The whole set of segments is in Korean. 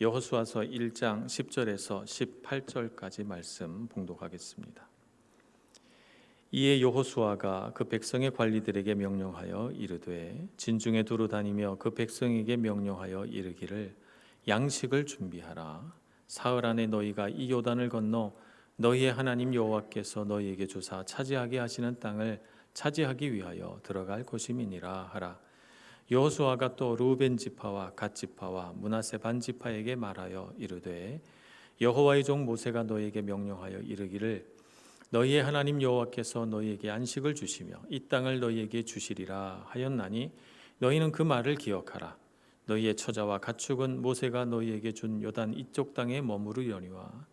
여호수아서 1장 10절에서 18절까지 말씀 봉독하겠습니다. 이에 여호수아가 그 백성의 관리들에게 명령하여 이르되 진중에 두루 다니며 그 백성에게 명령하여 이르기를 양식을 준비하라. 사흘 안에 너희가 이 요단을 건너 너희의 하나님 여호와께서 너희에게 주사 차지하게 하시는 땅을 차지하기 위하여 들어갈 것임이니라 하라. 여호수아가 또 르우벤 지파와 갓 지파와 므낫세 반 지파에게 말하여 이르되 여호와의 종 모세가 너희에게 명령하여 이르기를 너희의 하나님 여호와께서 너희에게 안식을 주시며 이 땅을 너희에게 주시리라 하였나니 너희는 그 말을 기억하라. 너희의 처자와 가축은 모세가 너희에게 준 요단 이쪽 땅에 머무르려니와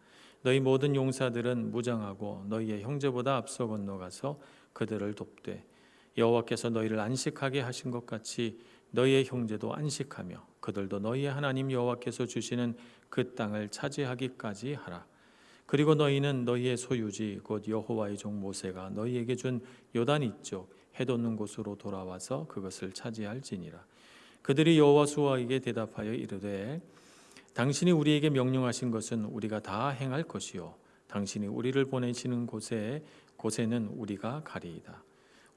너희 모든 용사들은 무장하고 너희의 형제보다 앞서 건너가서 그들을 돕되 여호와께서 너희를 안식하게 하신 것 같이 너희의 형제도 안식하며 그들도 너희의 하나님 여호와께서 주시는 그 땅을 차지하기까지 하라. 그리고 너희는 너희의 소유지 곧 여호와의 종 모세가 너희에게 준 요단 이쪽 해 돋는 곳으로 돌아와서 그것을 차지할지니라. 그들이 여호수아에게 대답하여 이르되 당신이 우리에게 명령하신 것은 우리가 다 행할 것이요 당신이 우리를 보내시는 곳에는 우리가 가리이다.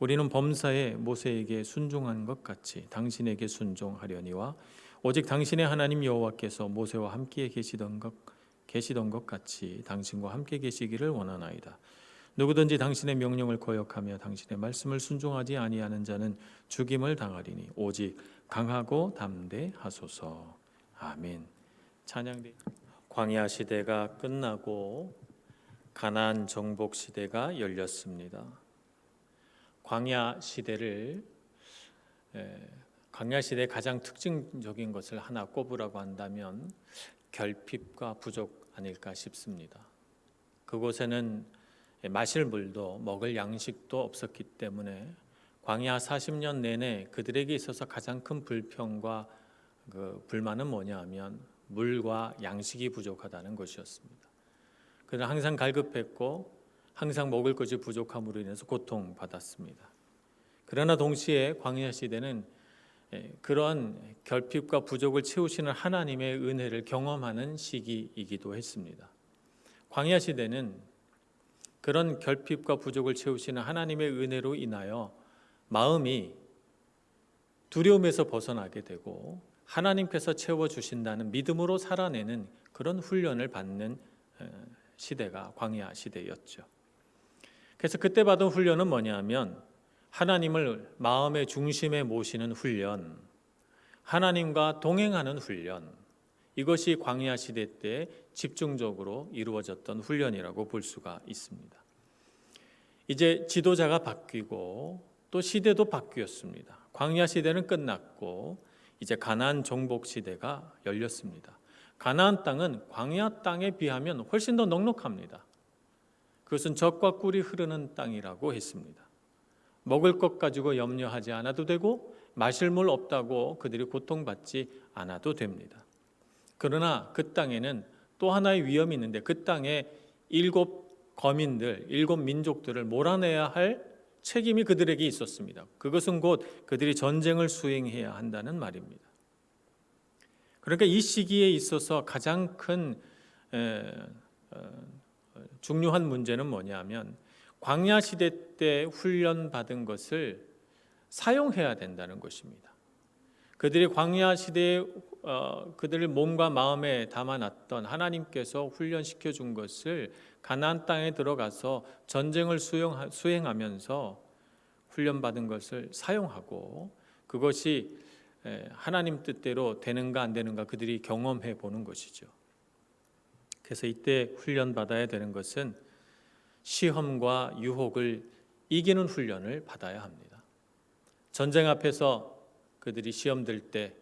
우리는 범사에 모세에게 순종한 것 같이 당신에게 순종하려니와 오직 당신의 하나님 여호와께서 모세와 함께 계시던 것 같이 당신과 함께 계시기를 원하나이다. 누구든지 당신의 명령을 거역하며 당신의 말씀을 순종하지 아니하는 자는 죽임을 당하리니 오직 강하고 담대하소서. 아멘. 찬양대. 광야 시대가 끝나고 가나안 정복 시대가 열렸습니다. 광야 시대의 가장 특징적인 것을 하나 꼽으라고 한다면 결핍과 부족 아닐까 싶습니다. 그곳에는 마실 물도 먹을 양식도 없었기 때문에 광야 40년 내내 그들에게 있어서 가장 큰 불평과 불만은 뭐냐 하면 물과 양식이 부족하다는 것이었습니다. 그들은 항상 갈급했고 항상 먹을 것이 부족함으로 인해서 고통받았습니다. 그러나 동시에 광야 시대는 그런 결핍과 부족을 채우시는 하나님의 은혜를 경험하는 시기이기도 했습니다. 광야 시대는 그런 결핍과 부족을 채우시는 하나님의 은혜로 인하여 마음이 두려움에서 벗어나게 되고 하나님께서 채워주신다는 믿음으로 살아내는 그런 훈련을 받는 시대가 광야 시대였죠. 그래서 그때 받은 훈련은 뭐냐면 하나님을 마음의 중심에 모시는 훈련, 하나님과 동행하는 훈련, 이것이 광야 시대 때 집중적으로 이루어졌던 훈련이라고 볼 수가 있습니다. 이제 지도자가 바뀌고 또 시대도 바뀌었습니다. 광야 시대는 끝났고 이제 가나안 정복 시대가 열렸습니다. 가나안 땅은 광야 땅에 비하면 훨씬 더 넉넉합니다. 그것은 젖과 꿀이 흐르는 땅이라고 했습니다. 먹을 것 가지고 염려하지 않아도 되고 마실 물 없다고 그들이 고통받지 않아도 됩니다. 그러나 그 땅에는 또 하나의 위험이 있는데 그 땅에 7 거민들, 7 민족들을 몰아내야 할 책임이 그들에게 있었습니다. 그것은 곧 그들이 전쟁을 수행해야 한다는 말입니다. 그러니까 이 시기에 있어서 가장 큰 중요한 문제는 뭐냐면 광야 시대 때 훈련받은 것을 사용해야 된다는 것입니다. 그들이 광야 시대에 그들의 몸과 마음에 담아놨던 하나님께서 훈련시켜 준 것을 가나안 땅에 들어가서 전쟁을 수행하면서 훈련받은 것을 사용하고 그것이 하나님 뜻대로 되는가 안 되는가 그들이 경험해 보는 것이죠. 그래서 이때 훈련받아야 되는 것은 시험과 유혹을 이기는 훈련을 받아야 합니다. 전쟁 앞에서 그들이 시험 들 때,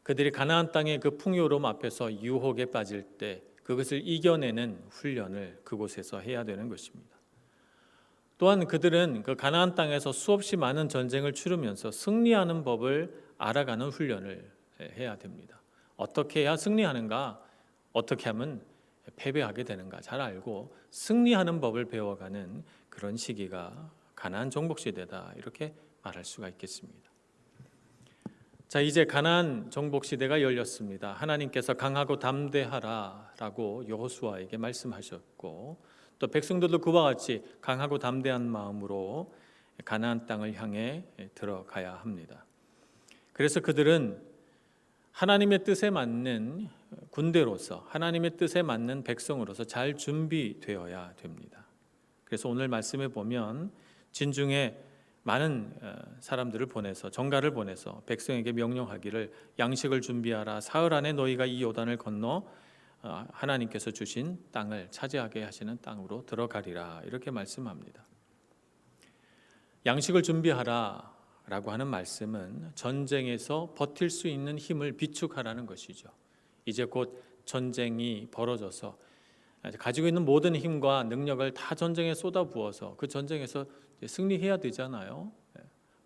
그들이 가나안 땅의 그 풍요로움 앞에서 유혹에 빠질 때 그것을 이겨내는 훈련을 그곳에서 해야 되는 것입니다. 또한 그들은 그 가나안 땅에서 수없이 많은 전쟁을 치르면서 승리하는 법을 알아가는 훈련을 해야 됩니다. 어떻게 해야 승리하는가? 어떻게 하면 패배하게 되는가 잘 알고 승리하는 법을 배워가는 그런 시기가 가나안 정복 시대다 이렇게 말할 수가 있겠습니다. 자, 이제 가나안 정복 시대가 열렸습니다. 하나님께서 강하고 담대하라라고 여호수아에게 말씀하셨고, 또 백성들도 그와 같이 강하고 담대한 마음으로 가나안 땅을 향해 들어가야 합니다. 그래서 그들은 하나님의 뜻에 맞는 군대로서, 하나님의 뜻에 맞는 백성으로서 잘 준비되어야 됩니다. 그래서 오늘 말씀에 보면 진중에 많은 사람들을 보내서, 정가를 보내서 백성에게 명령하기를 양식을 준비하라. 사흘 안에 너희가 이 요단을 건너 하나님께서 주신 땅을 차지하게 하시는 땅으로 들어가리라, 이렇게 말씀합니다. 양식을 준비하라 라고 하는 말씀은 전쟁에서 버틸 수 있는 힘을 비축하라는 것이죠. 이제 곧 전쟁이 벌어져서 가지고 있는 모든 힘과 능력을 다 전쟁에 쏟아부어서 그 전쟁에서 승리해야 되잖아요.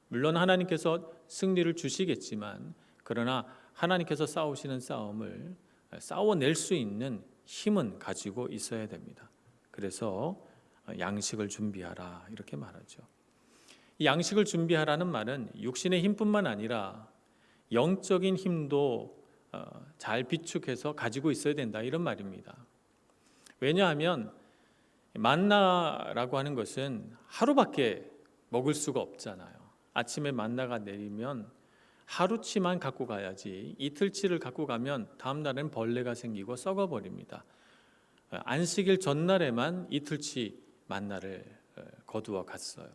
물론 하나님께서 승리를 주시겠지만, 그러나 하나님께서 싸우시는 싸움을 싸워낼 수 있는 힘은 가지고 있어야 됩니다. 그래서 양식을 준비하라, 이렇게 말하죠. 이 양식을 준비하라는 말은 육신의 힘뿐만 아니라 영적인 힘도 잘 비축해서 가지고 있어야 된다, 이런 말입니다. 왜냐하면 만나라고 하는 것은 하루밖에 먹을 수가 없잖아요. 아침에 만나가 내리면 하루치만 갖고 가야지, 이틀치를 갖고 가면 다음 날엔 벌레가 생기고 썩어버립니다. 안식일 전날에만 이틀치 만나를 거두어 갔어요.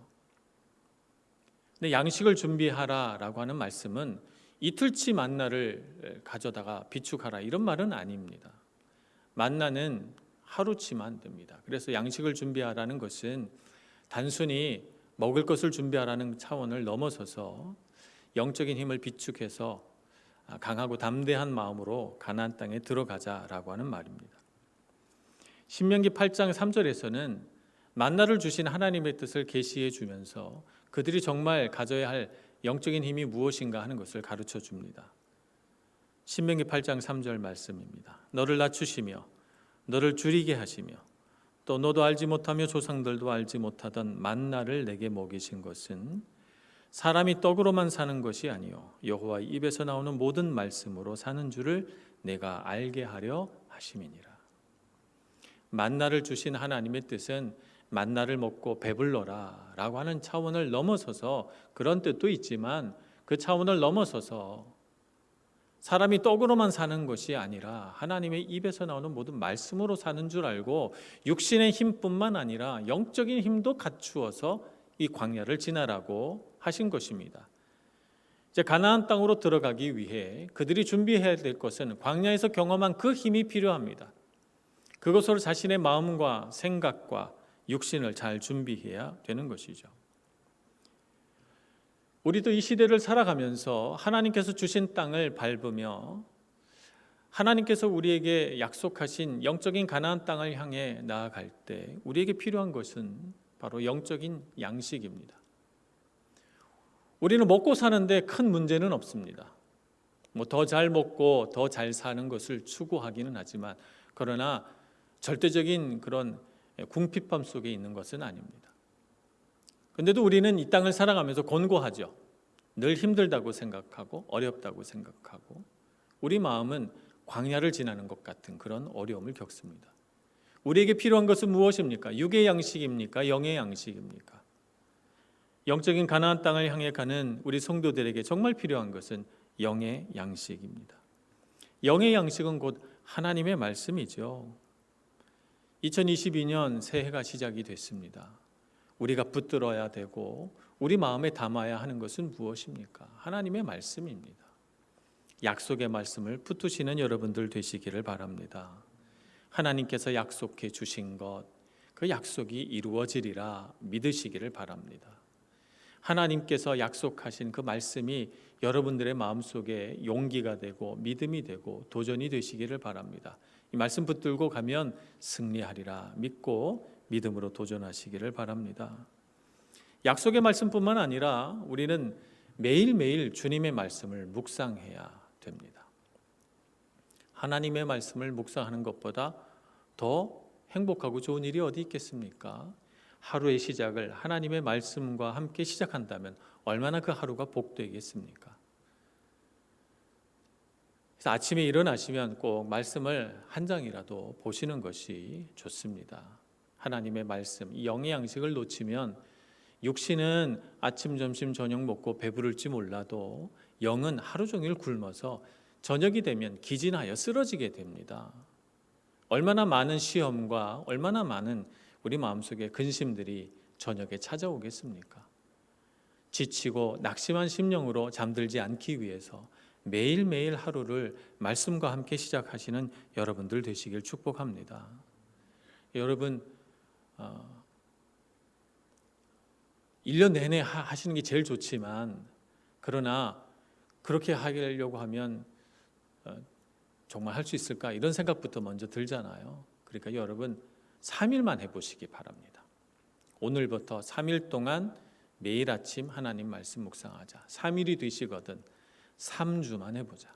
근데 양식을 준비하라라고 하는 말씀은 이틀치 만나를 가져다가 비축하라, 이런 말은 아닙니다. 만나는 하루치만 됩니다. 그래서 양식을 준비하라는 것은 단순히 먹을 것을 준비하라는 차원을 넘어서서 영적인 힘을 비축해서 강하고 담대한 마음으로 가나안 땅에 들어가자라고 하는 말입니다. 신명기 8장 3절에서는 만나를 주신 하나님의 뜻을 계시해 주면서 그들이 정말 가져야 할 영적인 힘이 무엇인가 하는 것을 가르쳐 줍니다. 신명기 8장 3절 말씀입니다. 너를 낮추시며 너를 줄이게 하시며 또 너도 알지 못하며 조상들도 알지 못하던 만나를 내게 먹이신 것은 사람이 떡으로만 사는 것이 아니요 여호와의 입에서 나오는 모든 말씀으로 사는 줄을 내가 알게 하려 하심이니라. 만나를 주신 하나님의 뜻은 만나를 먹고 배불러라 라고 하는 차원을 넘어서서, 그런 뜻도 있지만 그 차원을 넘어서서 사람이 떡으로만 사는 것이 아니라 하나님의 입에서 나오는 모든 말씀으로 사는 줄 알고 육신의 힘뿐만 아니라 영적인 힘도 갖추어서 이 광야를 지나라고 하신 것입니다. 이제 가나안 땅으로 들어가기 위해 그들이 준비해야 될 것은 광야에서 경험한 그 힘이 필요합니다. 그것으로 자신의 마음과 생각과 육신을 잘 준비해야 되는 것이죠. 우리도 이 시대를 살아가면서 하나님께서 주신 땅을 밟으며 하나님께서 우리에게 약속하신 영적인 가나안 땅을 향해 나아갈 때 우리에게 필요한 것은 바로 영적인 양식입니다. 우리는 먹고 사는데 큰 문제는 없습니다. 더 잘 먹고 더 잘 사는 것을 추구하기는 하지만, 그러나 절대적인 그런 궁핍함 속에 있는 것은 아닙니다. 그런데도 우리는 이 땅을 살아가면서 곤고하죠. 늘 힘들다고 생각하고 어렵다고 생각하고 우리 마음은 광야를 지나는 것 같은 그런 어려움을 겪습니다. 우리에게 필요한 것은 무엇입니까? 육의 양식입니까? 영의 양식입니까? 영적인 가나안 땅을 향해 가는 우리 성도들에게 정말 필요한 것은 영의 양식입니다. 영의 양식은 곧 하나님의 말씀이죠. 2022년 새해가 시작이 됐습니다. 우리가 붙들어야 되고 우리 마음에 담아야 하는 것은 무엇입니까? 하나님의 말씀입니다. 약속의 말씀을 붙드시는 여러분들 되시기를 바랍니다. 하나님께서 약속해 주신 것, 그 약속이 이루어지리라 믿으시기를 바랍니다. 하나님께서 약속하신 그 말씀이 여러분들의 마음속에 용기가 되고 믿음이 되고 도전이 되시기를 바랍니다. 이 말씀 붙들고 가면 승리하리라 믿고 믿음으로 도전하시기를 바랍니다. 약속의 말씀뿐만 아니라 우리는 매일매일 주님의 말씀을 묵상해야 됩니다. 하나님의 말씀을 묵상하는 것보다 더 행복하고 좋은 일이 어디 있겠습니까? 하루의 시작을 하나님의 말씀과 함께 시작한다면 얼마나 그 하루가 복되겠습니까? 그래서 아침에 일어나시면 꼭 말씀을 한 장이라도 보시는 것이 좋습니다. 하나님의 말씀, 이 영의 양식을 놓치면 육신은 아침, 점심, 저녁 먹고 배부를지 몰라도 영은 하루 종일 굶어서 저녁이 되면 기진하여 쓰러지게 됩니다. 얼마나 많은 시험과 얼마나 많은 우리 마음속에 근심들이 저녁에 찾아오겠습니까? 지치고 낙심한 심령으로 잠들지 않기 위해서 매일매일 하루를 말씀과 함께 시작하시는 여러분들 되시길 축복합니다. 여러분 1년 내내 하시는 게 제일 좋지만 그러나 그렇게 하려고 하면 정말 할 수 있을까? 이런 생각부터 먼저 들잖아요. 그러니까 여러분 3일만 해보시기 바랍니다. 오늘부터 3일 동안 매일 아침 하나님 말씀 묵상하자. 3일이 되시거든 3주만 해보자.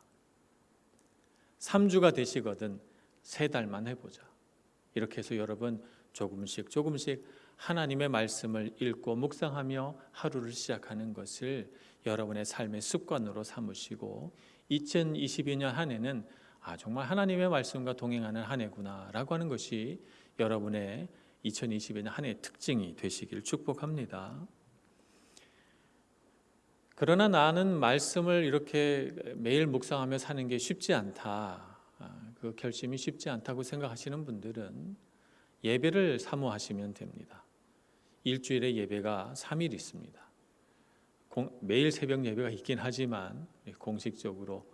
3주가 되시거든 3달만 해보자. 이렇게 해서 여러분 조금씩 하나님의 말씀을 읽고 묵상하며 하루를 시작하는 것을 여러분의 삶의 습관으로 삼으시고 2022년 한 해는 정말 하나님의 말씀과 동행하는 한 해구나라고 하는 것이 여러분의 2022년 한 해의 특징이 되시길 축복합니다. 그러나 나는 말씀을 이렇게 매일 묵상하며 사는 게 쉽지 않다. 그 결심이 쉽지 않다고 생각하시는 분들은 예배를 사모하시면 됩니다. 일주일에 예배가 3일 있습니다. 매일 새벽 예배가 있긴 하지만 공식적으로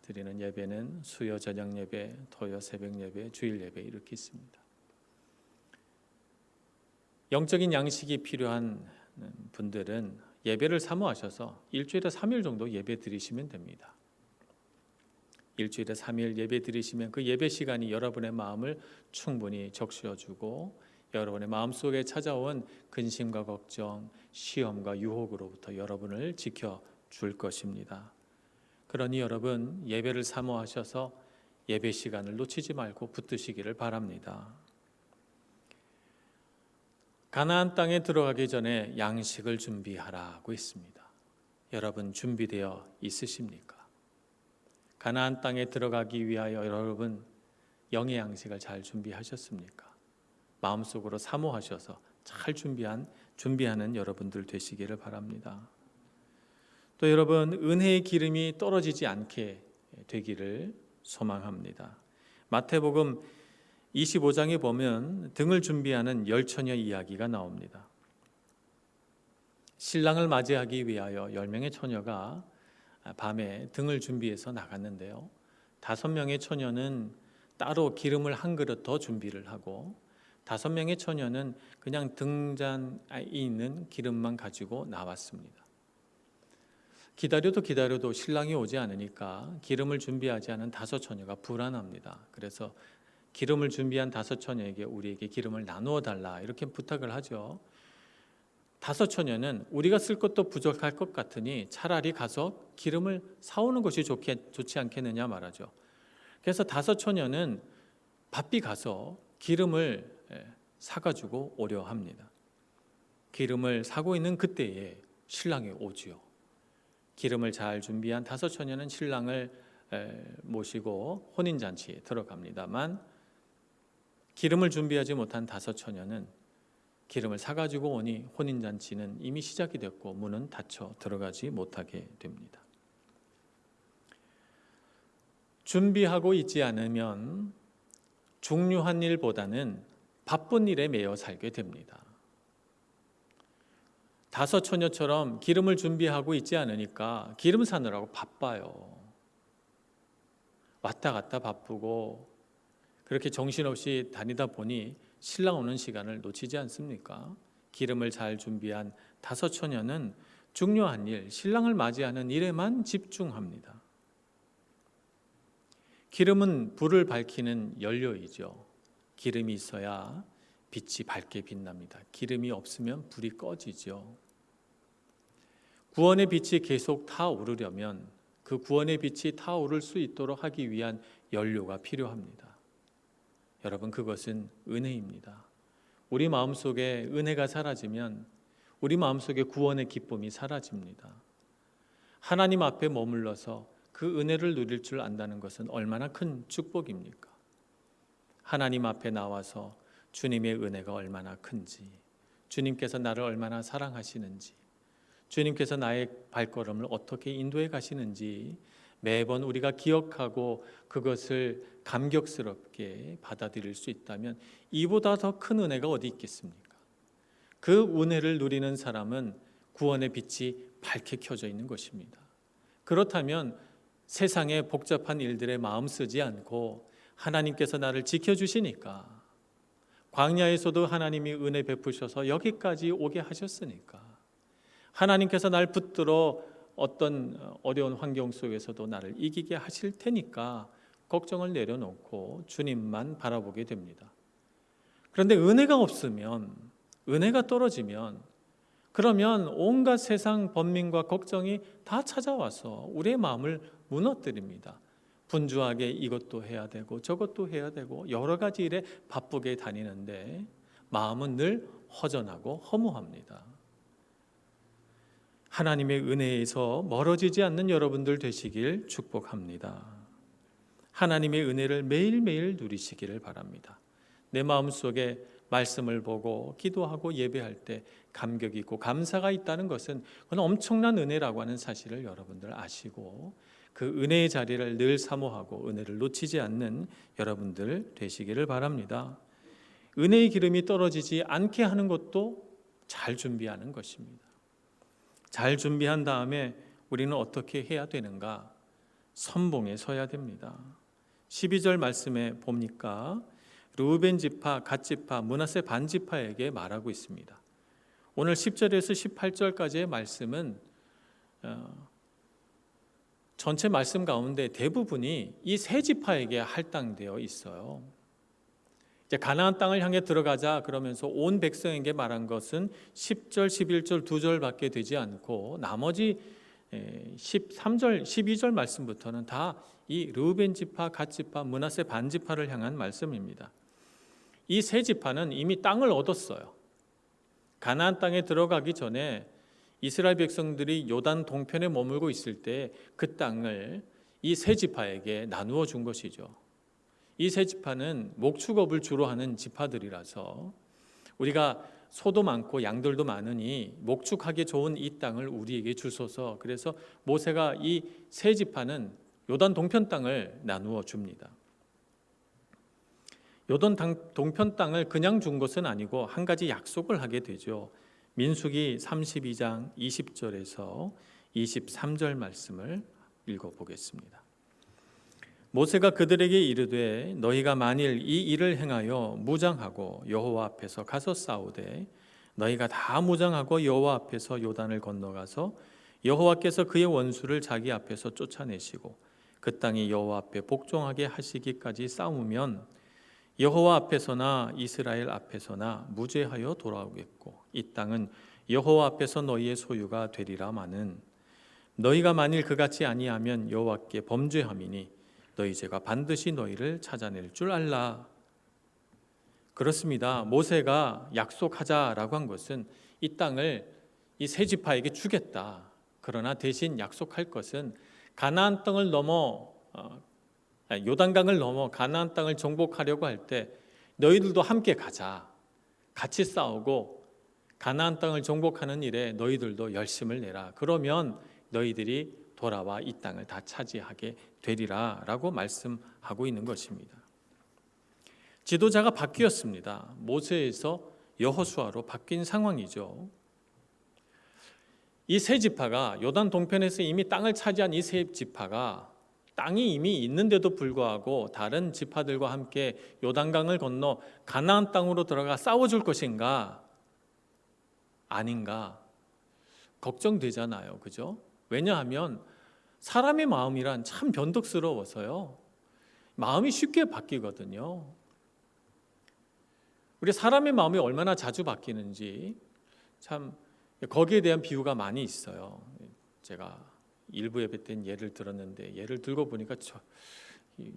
드리는 예배는 수요 저녁 예배, 토요 새벽 예배, 주일 예배 이렇게 있습니다. 영적인 양식이 필요한 분들은 예배를 사모하셔서 일주일에 3일 정도 예배 드리시면 됩니다. 일주일에 3일 예배 드리시면 그 예배 시간이 여러분의 마음을 충분히 적셔주고 여러분의 마음속에 찾아온 근심과 걱정, 시험과 유혹으로부터 여러분을 지켜줄 것입니다. 그러니 여러분 예배를 사모하셔서 예배 시간을 놓치지 말고 붙드시기를 바랍니다. 가나안 땅에 들어가기 전에 양식을 준비하라고 했습니다. 여러분 준비되어 있으십니까? 가나안 땅에 들어가기 위하여 여러분 영의 양식을 잘 준비하셨습니까? 마음속으로 사모하셔서 잘 준비하는 여러분들 되시기를 바랍니다. 또 여러분 은혜의 기름이 떨어지지 않게 되기를 소망합니다. 마태복음 25장에 보면 등을 준비하는 10처녀 이야기가 나옵니다. 신랑을 맞이하기 위하여 10명의 처녀가 밤에 등을 준비해서 나갔는데요. 5명의 처녀는 따로 기름을 한 그릇 더 준비를 하고 5명의 처녀는 그냥 등잔에 있는 기름만 가지고 나왔습니다. 기다려도 신랑이 오지 않으니까 기름을 준비하지 않은 5처녀가 불안합니다. 그래서 기름을 준비한 5처녀에게 우리에게 기름을 나누어 달라 이렇게 부탁을 하죠. 5처녀는 우리가 쓸 것도 부족할 것 같으니 차라리 가서 기름을 사오는 것이 좋지 않겠느냐 말하죠. 그래서 5처녀는 바삐 가서 기름을 사가지고 오려 합니다. 기름을 사고 있는 그때에 신랑이 오지요. 기름을 잘 준비한 5처녀는 신랑을 모시고 혼인잔치에 들어갑니다만 기름을 준비하지 못한 5처녀는 기름을 사가지고 오니 혼인잔치는 이미 시작이 됐고 문은 닫혀 들어가지 못하게 됩니다. 준비하고 있지 않으면 중요한 일보다는 바쁜 일에 매여 살게 됩니다. 5처녀처럼 기름을 준비하고 있지 않으니까 기름 사느라고 바빠요. 왔다 갔다 바쁘고 그렇게 정신없이 다니다 보니 신랑 오는 시간을 놓치지 않습니까? 기름을 잘 준비한 5처녀는 중요한 일, 신랑을 맞이하는 일에만 집중합니다. 기름은 불을 밝히는 연료이죠. 기름이 있어야 빛이 밝게 빛납니다. 기름이 없으면 불이 꺼지죠. 구원의 빛이 계속 타오르려면 그 구원의 빛이 타오를 수 있도록 하기 위한 연료가 필요합니다. 여러분 그것은 은혜입니다. 우리 마음속에 은혜가 사라지면 우리 마음속에 구원의 기쁨이 사라집니다. 하나님 앞에 머물러서 그 그 은혜를 누릴 줄 안다는 것은 얼마나 큰 축복입니까? 하나님 앞에 나와서 주님의 은혜가 얼마나 큰지, 주님께서 나를 얼마나 사랑하시는지, 주님께서 나의 발걸음을 어떻게 인도해 가시는지 매번 우리가 기억하고 그것을 감격스럽게 받아들일 수 있다면 이보다 더 큰 은혜가 어디 있겠습니까? 그 은혜를 누리는 사람은 구원의 빛이 밝게 켜져 있는 것입니다. 그렇다면 세상의 복잡한 일들에 마음 쓰지 않고 하나님께서 나를 지켜주시니까, 광야에서도 하나님이 은혜 베푸셔서 여기까지 오게 하셨으니까, 하나님께서 날 붙들어 어떤 어려운 환경 속에서도 나를 이기게 하실 테니까 걱정을 내려놓고 주님만 바라보게 됩니다. 그런데 은혜가 없으면, 은혜가 떨어지면, 그러면 온갖 세상 번민과 걱정이 다 찾아와서 우리의 마음을 무너뜨립니다. 분주하게 이것도 해야 되고 저것도 해야 되고 여러 가지 일에 바쁘게 다니는데 마음은 늘 허전하고 허무합니다. 하나님의 은혜에서 멀어지지 않는 여러분들 되시길 축복합니다. 하나님의 은혜를 매일매일 누리시기를 바랍니다. 내 마음속에 말씀을 보고 기도하고 예배할 때 감격이 있고 감사가 있다는 것은 그건 엄청난 은혜라고 하는 사실을 여러분들 아시고 그 은혜의 자리를 늘 사모하고 은혜를 놓치지 않는 여러분들 되시기를 바랍니다. 은혜의 기름이 떨어지지 않게 하는 것도 잘 준비하는 것입니다. 잘 준비한 다음에 우리는 어떻게 해야 되는가? 선봉에 서야 됩니다. 12절 말씀에 봅니까? 르우벤 지파, 갓 지파, 므낫세 반 지파에게 말하고 있습니다. 오늘 10절에서 18절까지의 말씀은 전체 말씀 가운데 대부분이 이 세 지파에게 할당되어 있어요. 이제 가나안 땅을 향해 들어가자 그러면서 온 백성에게 말한 것은 10절, 11절 두 절밖에 되지 않고 나머지 13절, 12절 말씀부터는 다 이 르우벤 지파, 갓 지파, 므낫세 반 지파를 향한 말씀입니다. 이 세 지파는 이미 땅을 얻었어요. 가나안 땅에 들어가기 전에 이스라엘 백성들이 요단 동편에 머물고 있을 때 그 땅을 이 세 지파에게 나누어 준 것이죠. 이 세 지파는 목축업을 주로 하는 지파들이라서 우리가 소도 많고 양들도 많으니 목축하기 좋은 이 땅을 우리에게 주소서, 그래서 모세가 이 세 지파는 요단 동편 땅을 나누어 줍니다. 요단 동편 땅을 그냥 준 것은 아니고 한 가지 약속을 하게 되죠. 민수기 32장 20절에서 23절 말씀을 읽어보겠습니다. 모세가 그들에게 이르되 너희가 만일 이 일을 행하여 무장하고 여호와 앞에서 가서 싸우되 너희가 다 무장하고 여호와 앞에서 요단을 건너가서 여호와께서 그의 원수를 자기 앞에서 쫓아내시고 그 땅이 여호와 앞에 복종하게 하시기까지 싸우면 여호와 앞에서나 이스라엘 앞에서나 무죄하여 돌아오겠고 이 땅은 여호와 앞에서 너희의 소유가 되리라마는 너희가 만일 그같이 아니하면 여호와께 범죄함이니 너희 죄가 반드시 너희를 찾아낼 줄 알라. 그렇습니다. 모세가 약속하자라고 한 것은 이 땅을 이 세 지파에게 주겠다. 그러나 대신 약속할 것은 가나안 땅을 넘어 요단강을 넘어 가나안 땅을 정복하려고 할 때 너희들도 함께 가자. 같이 싸우고 가나안 땅을 정복하는 일에 너희들도 열심을 내라. 그러면 너희들이 돌아와 이 땅을 다 차지하게 되리라 라고 말씀하고 있는 것입니다. 지도자가 바뀌었습니다. 모세에서 여호수아로 바뀐 상황이죠. 이 세 지파가 요단 동편에서 이미 땅을 차지한 이 세 지파가 땅이 이미 있는데도 불구하고 다른 지파들과 함께 요단강을 건너 가나안 땅으로 들어가 싸워줄 것인가 아닌가 걱정되잖아요. 그죠? 왜냐하면 사람의 마음이란 참 변덕스러워서요. 마음이 쉽게 바뀌거든요. 우리 사람의 마음이 얼마나 자주 바뀌는지 참 거기에 대한 비유가 많이 있어요. 제가 일부 예배 때 예를 들었는데 예를 들고 보니까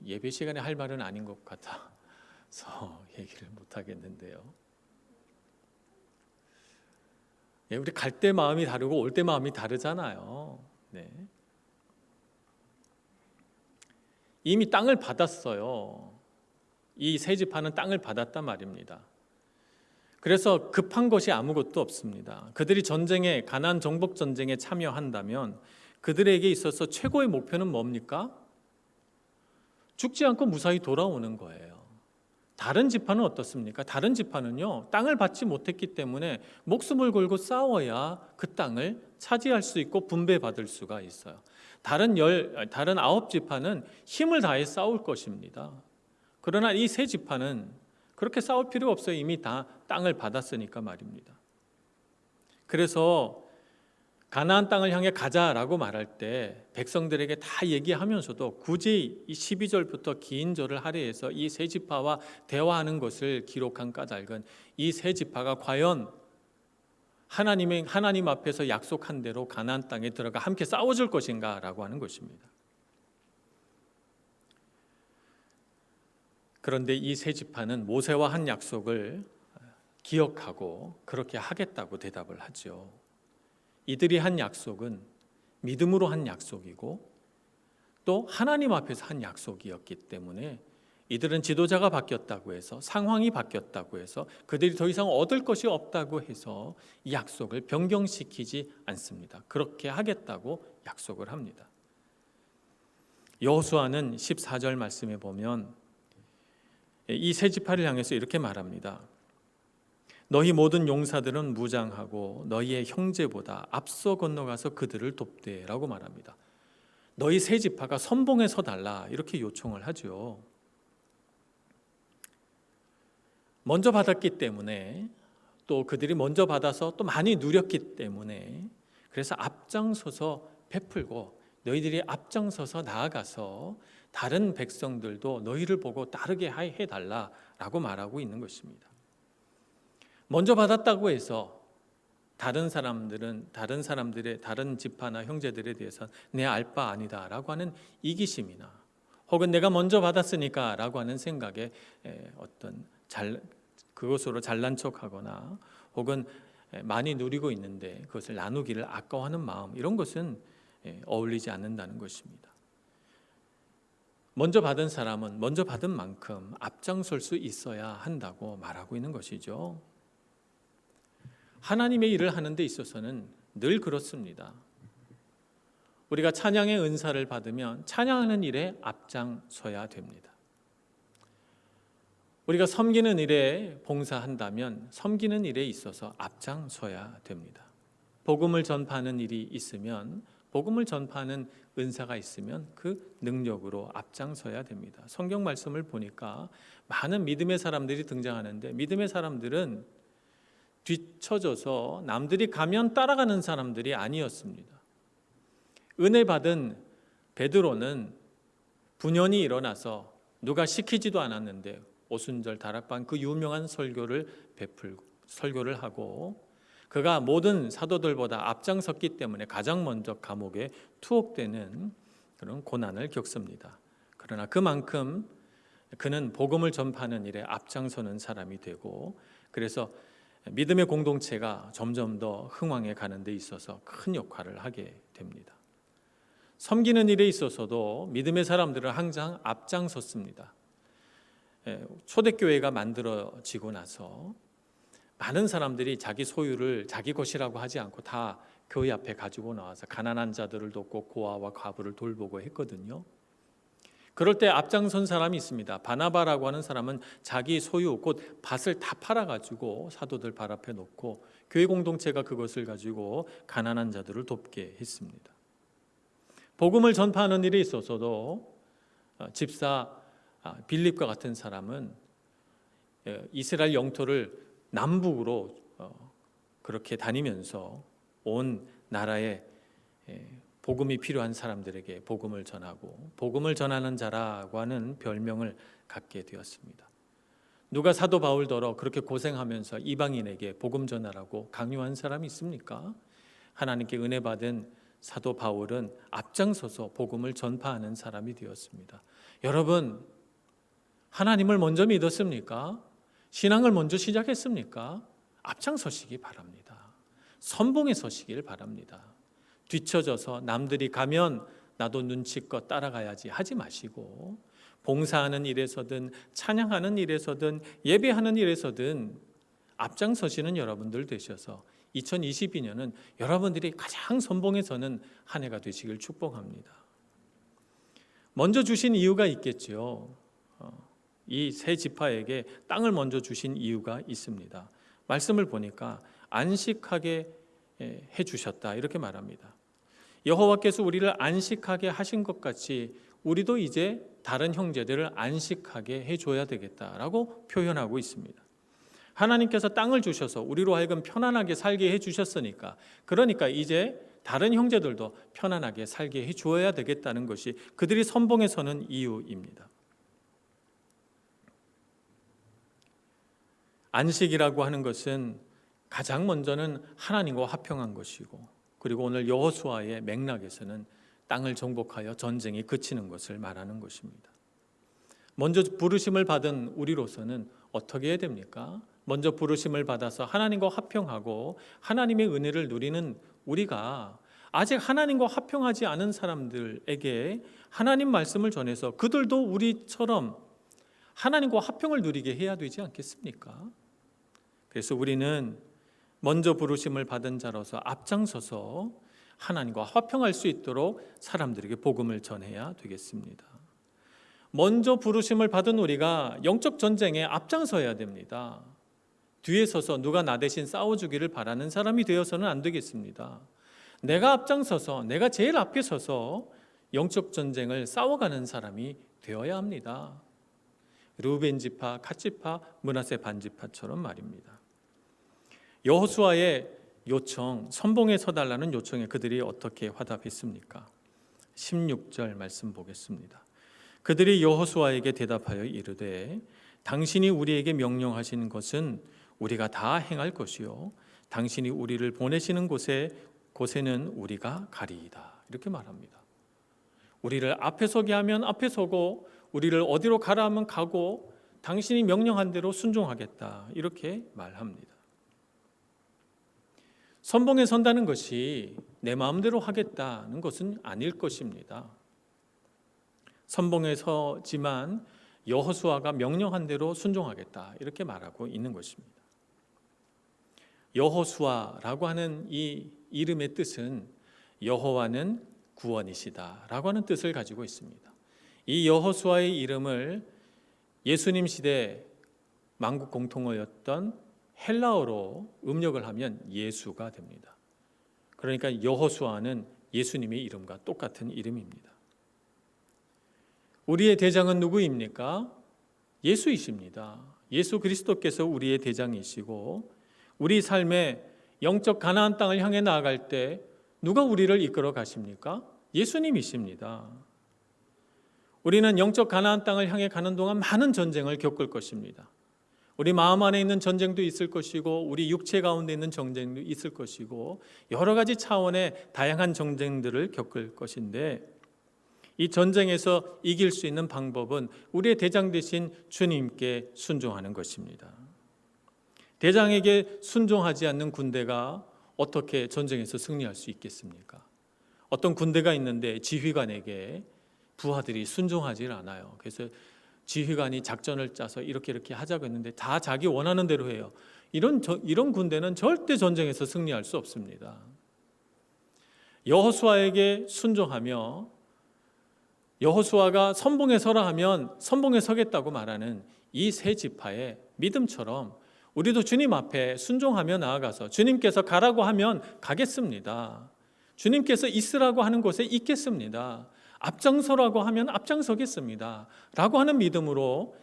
예배 시간에 할 말은 아닌 것 같아서 얘기를 못 하겠는데요. 우리 갈 때 마음이 다르고 올 때 마음이 다르잖아요. 네. 이미 땅을 받았어요. 이 세 지파는 땅을 받았단 말입니다. 그래서 급한 것이 아무것도 없습니다. 그들이 가나안 정복 전쟁에 참여한다면 그들에게 있어서 최고의 목표는 뭡니까? 죽지 않고 무사히 돌아오는 거예요. 다른 지파는 어떻습니까? 다른 지파는요, 땅을 받지 못했기 때문에 목숨을 걸고 싸워야 그 땅을 차지할 수 있고 분배받을 수가 있어요. 다른 9지파는 힘을 다해 싸울 것입니다. 그러나 이 세 지파는 그렇게 싸울 필요 없어요. 이미 다 땅을 받았으니까 말입니다. 그래서 가나안 땅을 향해 가자라고 말할 때 백성들에게 다 얘기하면서도 굳이 이 12절부터 긴 절을 할애해서 이 세 지파와 대화하는 것을 기록한 까닭은 이 세 지파가 과연 하나님 앞에서 약속한 대로 가나안 땅에 들어가 함께 싸워줄 것인가라고 하는 것입니다. 그런데 이 세 지파는 모세와 한 약속을 기억하고 그렇게 하겠다고 대답을 하죠. 이들이 한 약속은 믿음으로 한 약속이고 또 하나님 앞에서 한 약속이었기 때문에 이들은 지도자가 바뀌었다고 해서, 상황이 바뀌었다고 해서, 그들이 더 이상 얻을 것이 없다고 해서 이 약속을 변경시키지 않습니다. 그렇게 하겠다고 약속을 합니다. 여호수아는 14절 말씀에 보면 이 세 지파를 향해서 이렇게 말합니다. 너희 모든 용사들은 무장하고 너희의 형제보다 앞서 건너가서 그들을 돕되 라고 말합니다. 너희 세 지파가 선봉에 서달라 이렇게 요청을 하죠. 먼저 받았기 때문에, 또 그들이 먼저 받아서 또 많이 누렸기 때문에, 그래서 앞장서서 베풀고 너희들이 앞장서서 나아가서 다른 백성들도 너희를 보고 따르게 해달라라고 말하고 있는 것입니다. 먼저 받았다고 해서 다른 지파나 형제들에 대해서 내 알 바 아니다라고 하는 이기심이나 혹은 내가 먼저 받았으니까라고 하는 생각에 그것으로 잘난 척하거나 혹은 많이 누리고 있는데 그것을 나누기를 아까워하는 마음, 이런 것은 어울리지 않는다는 것입니다. 먼저 받은 사람은 먼저 받은 만큼 앞장설 수 있어야 한다고 말하고 있는 것이죠. 하나님의 일을 하는 데 있어서는 늘 그렇습니다. 우리가 찬양의 은사를 받으면 찬양하는 일에 앞장서야 됩니다. 우리가 섬기는 일에 봉사한다면 섬기는 일에 있어서 앞장서야 됩니다. 복음을 전파하는 일이 있으면, 복음을 전파하는 은사가 있으면 그 능력으로 앞장서야 됩니다. 성경 말씀을 보니까 많은 믿음의 사람들이 등장하는데 믿음의 사람들은 뒤처져서 남들이 가면 따라가는 사람들이 아니었습니다. 은혜 받은 베드로는 분연히 일어나서 누가 시키지도 않았는데 오순절 다락방 그 유명한 설교를 하고, 그가 모든 사도들보다 앞장섰기 때문에 가장 먼저 감옥에 투옥되는 그런 고난을 겪습니다. 그러나 그만큼 그는 복음을 전파하는 일에 앞장서는 사람이 되고, 그래서 믿음의 공동체가 점점 더 흥왕해 가는 데 있어서 큰 역할을 하게 됩니다. 섬기는 일에 있어서도 믿음의 사람들은 항상 앞장섰습니다. 초대교회가 만들어지고 나서 많은 사람들이 자기 소유를 자기 것이라고 하지 않고 다 교회 앞에 가지고 나와서 가난한 자들을 돕고 고아와 과부를 돌보고 했거든요. 그럴 때 앞장선 사람이 있습니다. 바나바라고 하는 사람은 자기 소유 곧 밭을 다 팔아가지고 사도들 발 앞에 놓고 교회 공동체가 그것을 가지고 가난한 자들을 돕게 했습니다. 복음을 전파하는 일에 있어서도 집사 빌립과 같은 사람은 이스라엘 영토를 남북으로 그렇게 다니면서 온 나라에 복음이 필요한 사람들에게 복음을 전하고 복음을 전하는 자라고 하는 별명을 갖게 되었습니다. 누가 사도 바울더러 그렇게 고생하면서 이방인에게 복음 전하라고 강요한 사람이 있습니까? 하나님께 은혜 받은 사도 바울은 앞장서서 복음을 전파하는 사람이 되었습니다. 여러분, 하나님을 먼저 믿었습니까? 신앙을 먼저 시작했습니까? 앞장서시기 바랍니다. 선봉에 서시길 바랍니다. 뒤처져서 남들이 가면 나도 눈치껏 따라가야지 하지 마시고 봉사하는 일에서든 찬양하는 일에서든 예배하는 일에서든 앞장서시는 여러분들 되셔서 2022년은 여러분들이 가장 선봉에 서는 한 해가 되시길 축복합니다. 먼저 주신 이유가 있겠죠. 이 세 지파에게 땅을 먼저 주신 이유가 있습니다. 말씀을 보니까 안식하게 해주셨다 이렇게 말합니다. 여호와께서 우리를 안식하게 하신 것 같이 우리도 이제 다른 형제들을 안식하게 해줘야 되겠다라고 표현하고 있습니다. 하나님께서 땅을 주셔서 우리로 하여금 편안하게 살게 해주셨으니까, 그러니까 이제 다른 형제들도 편안하게 살게 해주어야 되겠다는 것이 그들이 선봉에 서는 이유입니다. 안식이라고 하는 것은 가장 먼저는 하나님과 화평한 것이고, 그리고 오늘 여호수아의 맥락에서는 땅을 정복하여 전쟁이 그치는 것을 말하는 것입니다. 먼저 부르심을 받은 우리로서는 어떻게 해야 됩니까? 먼저 부르심을 받아서 하나님과 화평하고 하나님의 은혜를 누리는 우리가 아직 하나님과 화평하지 않은 사람들에게 하나님 말씀을 전해서 그들도 우리처럼 하나님과 화평을 누리게 해야 되지 않겠습니까? 그래서 우리는 먼저 부르심을 받은 자로서 앞장서서 하나님과 화평할 수 있도록 사람들에게 복음을 전해야 되겠습니다. 먼저 부르심을 받은 우리가 영적 전쟁에 앞장서야 됩니다. 뒤에 서서 누가 나 대신 싸워주기를 바라는 사람이 되어서는 안 되겠습니다. 내가 앞장서서, 내가 제일 앞에 서서 영적 전쟁을 싸워가는 사람이 되어야 합니다. 르우벤 지파, 갓 지파, 므낫세 반 지파처럼 말입니다. 여호수아의 요청, 선봉에 서달라는 요청에 그들이 어떻게 화답했습니까? 16절 말씀 보겠습니다. 그들이 여호수아에게 대답하여 이르되 당신이 우리에게 명령하신 것은 우리가 다 행할 것이요 당신이 우리를 보내시는 곳에는 우리가 가리이다 이렇게 말합니다. 우리를 앞에 서게 하면 앞에 서고 우리를 어디로 가라 하면 가고 당신이 명령한 대로 순종하겠다 이렇게 말합니다. 선봉에 선다는 것이 내 마음대로 하겠다는 것은 아닐 것입니다. 선봉에 서지만 여호수아가 명령한 대로 순종하겠다 이렇게 말하고 있는 것입니다. 여호수아라고 하는 이 이름의 뜻은 여호와는 구원이시다라고 하는 뜻을 가지고 있습니다. 이 여호수아의 이름을 예수님 시대 만국 공통어였던 헬라어로 음력을 하면 예수가 됩니다. 그러니까 여호수아는 예수님의 이름과 똑같은 이름입니다. 우리의 대장은 누구입니까? 예수이십니다. 예수 그리스도께서 우리의 대장이시고 우리 삶의 영적 가나안 땅을 향해 나아갈 때 누가 우리를 이끌어 가십니까? 예수님이십니다. 우리는 영적 가나안 땅을 향해 가는 동안 많은 전쟁을 겪을 것입니다. 우리 마음 안에 있는 전쟁도 있을 것이고 우리 육체 가운데 있는 전쟁도 있을 것이고 여러 가지 차원의 다양한 전쟁들을 겪을 것인데 이 전쟁에서 이길 수 있는 방법은 우리의 대장 되신 주님께 순종하는 것입니다. 대장에게 순종하지 않는 군대가 어떻게 전쟁에서 승리할 수 있겠습니까? 어떤 군대가 있는데 지휘관에게 부하들이 순종하지 않아요. 그래서 지휘관이 작전을 짜서 이렇게 하자고 했는데 다 자기 원하는 대로 해요. 이런 군대는 절대 전쟁에서 승리할 수 없습니다. 여호수아에게 순종하며 여호수아가 선봉에 서라 하면 선봉에 서겠다고 말하는 이 세 지파의 믿음처럼 우리도 주님 앞에 순종하며 나아가서 주님께서 가라고 하면 가겠습니다. 주님께서 있으라고 하는 곳에 있겠습니다. 앞장서라고 하면 앞장서겠습니다. 라고 하는 믿음으로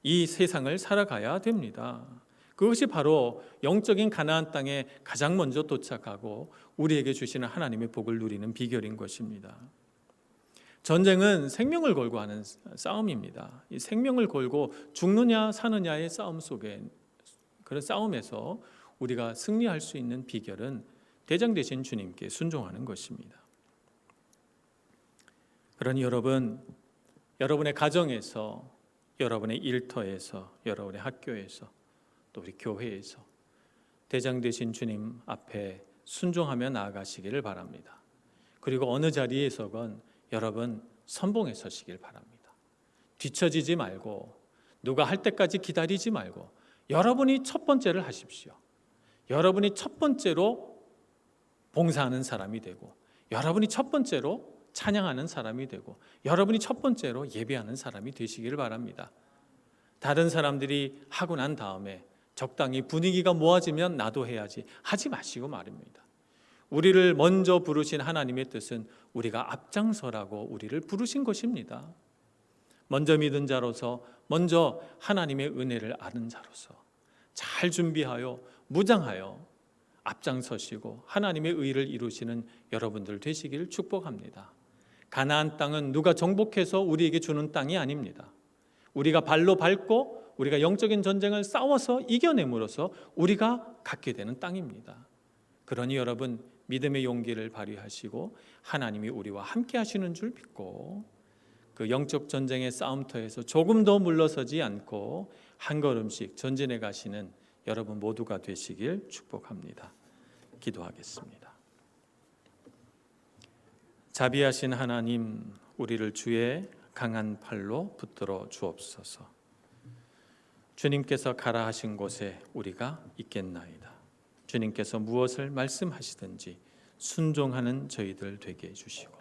이 세상을 살아가야 됩니다. 그것이 바로 영적인 가나안 땅에 가장 먼저 도착하고 우리에게 주시는 하나님의 복을 누리는 비결인 것입니다. 전쟁은 생명을 걸고 하는 싸움입니다. 이 생명을 걸고 죽느냐 사느냐의 싸움 속에 그런 싸움에서 우리가 승리할 수 있는 비결은 대장 되신 주님께 순종하는 것입니다. 그러니 여러분, 여러분의 가정에서, 여러분의 일터에서, 여러분의 학교에서, 또 우리 교회에서 대장 되신 주님 앞에 순종하며 나아가시기를 바랍니다. 그리고 어느 자리에서건 여러분 선봉에 서시길 바랍니다. 뒤처지지 말고 누가 할 때까지 기다리지 말고 여러분이 첫 번째를 하십시오. 여러분이 첫 번째로 봉사하는 사람이 되고 여러분이 첫 번째로 찬양하는 사람이 되고 여러분이 첫 번째로 예배하는 사람이 되시기를 바랍니다. 다른 사람들이 하고 난 다음에 적당히 분위기가 모아지면 나도 해야지 하지 마시고 말입니다. 우리를 먼저 부르신 하나님의 뜻은 우리가 앞장서라고 우리를 부르신 것입니다. 먼저 믿은 자로서, 먼저 하나님의 은혜를 아는 자로서 잘 준비하여 무장하여 앞장서시고 하나님의 의를 이루시는 여러분들 되시길 축복합니다. 가나안 땅은 누가 정복해서 우리에게 주는 땅이 아닙니다. 우리가 발로 밟고 우리가 영적인 전쟁을 싸워서 이겨냄으로써 우리가 갖게 되는 땅입니다. 그러니 여러분 믿음의 용기를 발휘하시고 하나님이 우리와 함께 하시는 줄 믿고 그 영적 전쟁의 싸움터에서 조금 더 물러서지 않고 한 걸음씩 전진해 가시는 여러분 모두가 되시길 축복합니다. 기도하겠습니다. 자비하신 하나님, 우리를 주의 강한 팔로 붙들어 주옵소서. 주님께서 가라 하신 곳에 우리가 있겠나이다. 주님께서 무엇을 말씀하시든지 순종하는 저희들 되게 해주시고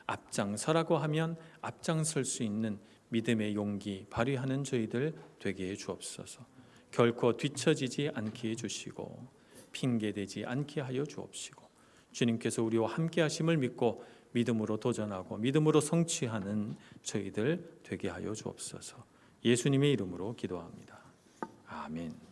앞장서라고 하면 앞장설 수 있는 믿음의 용기 발휘하는 저희들 되게 해 주옵소서. 결코 뒤처지지 않게 해주시고 핑계대지 않게 하여 주옵시고 주님께서 우리와 함께 하심을 믿고 믿음으로 도전하고 믿음으로 성취하는 저희들 되게 하여 주옵소서. 예수님의 이름으로 기도합니다. 아멘.